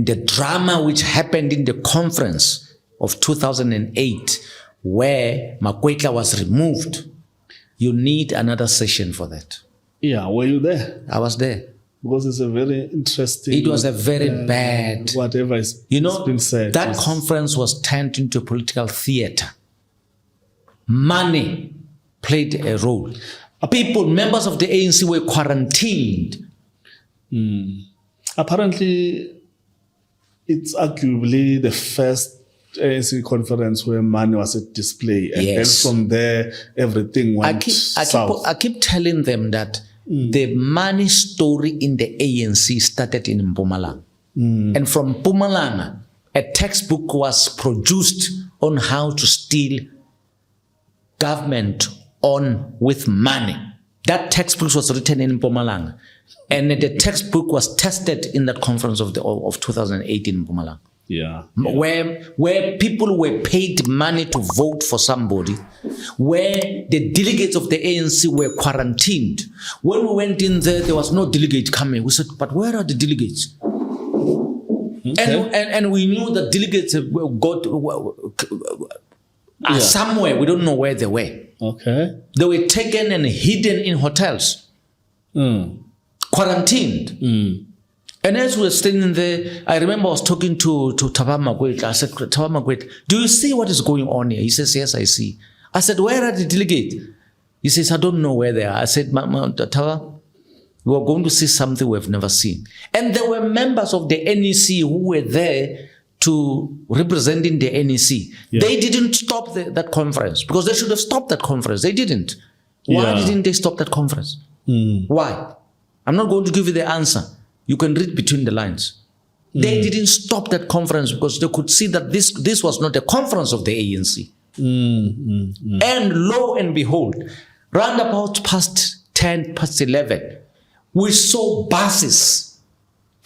the drama which happened in the conference of 2008, where Makwetla was removed, you need another session for that. Yeah, were you there? I was there. Because it's a very interesting... It was a very bad... Whatever has been said. That conference was turned into political theater. Money played a role. People, members of the ANC were quarantined. Apparently, it's arguably the first ANC conference where money was at display. And then from there, everything went south. I keep telling them that the money story in the ANC started in Mpumalanga. And from Mpumalanga, a textbook was produced on how to steal government on with money. That textbook was written in Mpumalanga. And the textbook was tested in that conference of 2008 in Mpumalanga. Yeah. Where people were paid money to vote for somebody, where the delegates of the ANC were quarantined. When we went in there, there was no delegate coming. We said, but where are the delegates? Okay. And we knew that delegates are somewhere. We don't know where they were. Okay. They were taken and hidden in hotels. Quarantined. And as we were standing there, I remember I was talking to Makwetla. I said, Makwetla, do you see what is going on here? He says, yes, I see. I said, where are the delegates? He says, I don't know where they are. I said, Tawa, we are going to see something we've never seen. And there were members of the NEC who were there to representing the NEC. Yeah. They didn't stop that conference because they should have stopped that conference. They didn't. Why didn't they stop that conference? Why? I'm not going to give you the answer. You can read between the lines. They didn't stop that conference because they could see that this was not a conference of the ANC. And lo and behold, round about past 10, past 11, we saw buses,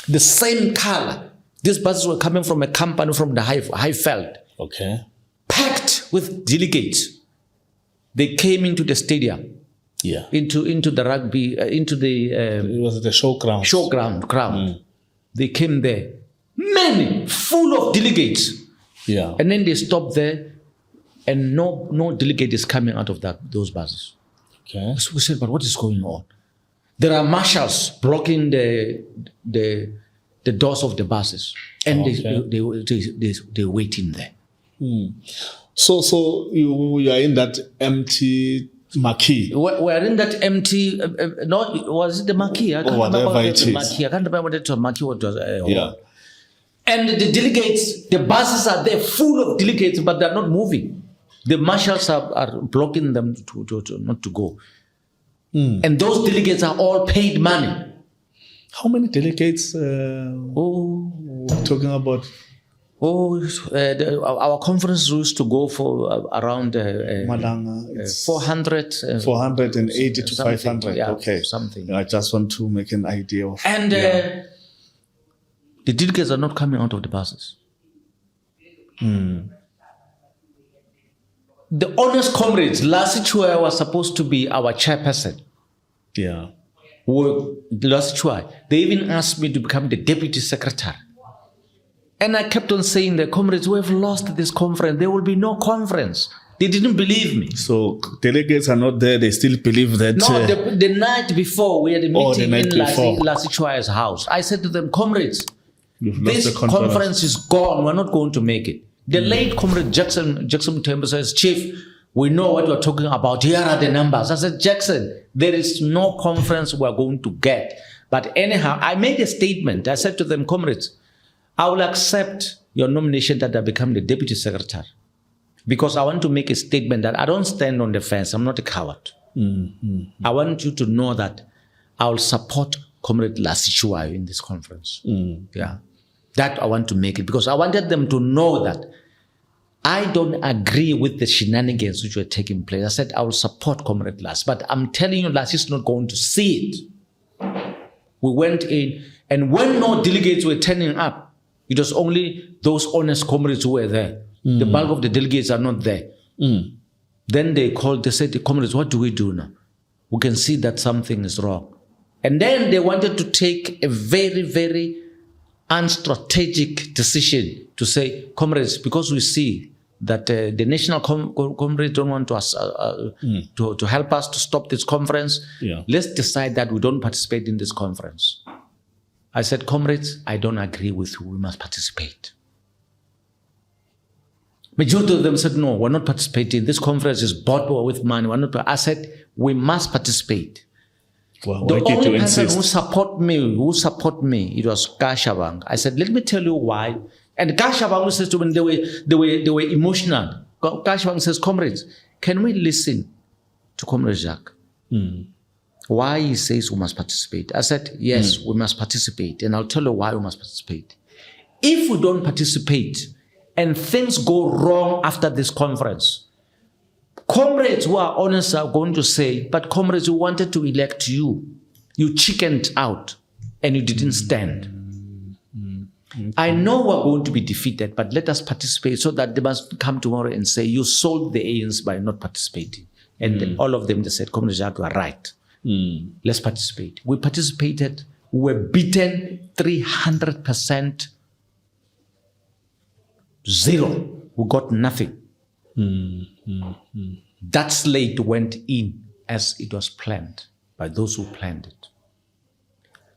the same color. These buses were coming from a company from the Highveld. Okay. Packed with delegates. They came into the stadium. Yeah. Into the rugby, into the... it was the showground. Showground. They came there. Many, full of delegates. Yeah. And then they stopped there and no delegate is coming out of those buses. Okay. So we said, but what is going on? There are marshals blocking the doors of the buses. And they're waiting there. So you are in that empty... marquee. We're in that empty, was it the marquee? I can't remember what it was. I can't remember what it was. Marquee, what was And the delegates, the buses are there full of delegates, but they're not moving. The marshals are blocking them not to go. And those delegates are all paid money. How many delegates we're talking about? Our conference used to go for around 480 to 500. Okay, something. I just want to make an idea of. And the delegates are not coming out of the buses. The honest comrades, Lasichua was supposed to be our chairperson. Yeah. Lasichua, they even asked me to become the deputy secretary. And I kept on saying, the comrades, we have lost this conference. There will be no conference. They didn't believe me. So delegates are not there. They still believe that... No, the night before, we had a meeting in Lasichua's house. I said to them, comrades, this conference is gone. We're not going to make it. The late comrade Jackson Temba says, Chief, we know what you're talking about. Here are the numbers. I said, Jackson, there is no conference we're going to get. But anyhow, I made a statement. I said to them, comrades, I will accept your nomination that I become the deputy secretary because I want to make a statement that I don't stand on the fence. I'm not a coward. I want you to know that I will support Comrade Lasichua in this conference. Yeah, that I want to make it because I wanted them to know that I don't agree with the shenanigans which were taking place. I said I will support Comrade Las, but I'm telling you, Las is not going to see it. We went in, and when no delegates were turning up, it was only those honest comrades who were there. The bulk of the delegates are not there. Then they said, the comrades, what do we do now? We can see that something is wrong. And then they wanted to take a very, very unstrategic decision to say, comrades, because we see that the national comrades don't want to help us to stop this conference, let's decide that we don't participate in this conference. I said, comrades, I don't agree with you. We must participate. Majority of them said, no, we're not participating. This conference is bought with money. We're not. I said, we must participate. Well, the only person who support me, it was Kashavang. I said, let me tell you why. And Kashavang says to me, they were emotional. Kashavang says, comrades, can we listen to Comrade Jacques? Why he says we must participate? I said, yes, we must participate. And I'll tell you why we must participate. If we don't participate and things go wrong after this conference, comrades who are honest are going to say, but comrades who wanted to elect you, you chickened out and you didn't stand. I know we're going to be defeated, but let us participate so that they must come tomorrow and say, you sold the ANC by not participating. And then all of them, they said, Comrade Jacques, you are right. Let's participate. We participated. We were beaten 300%. Zero. We got nothing. That slate went in as it was planned by those who planned it.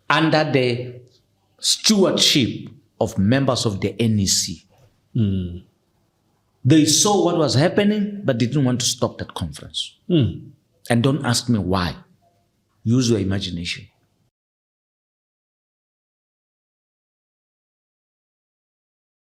Under the stewardship of members of the NEC. They saw what was happening, but they didn't want to stop that conference. And don't ask me why. Use your imagination.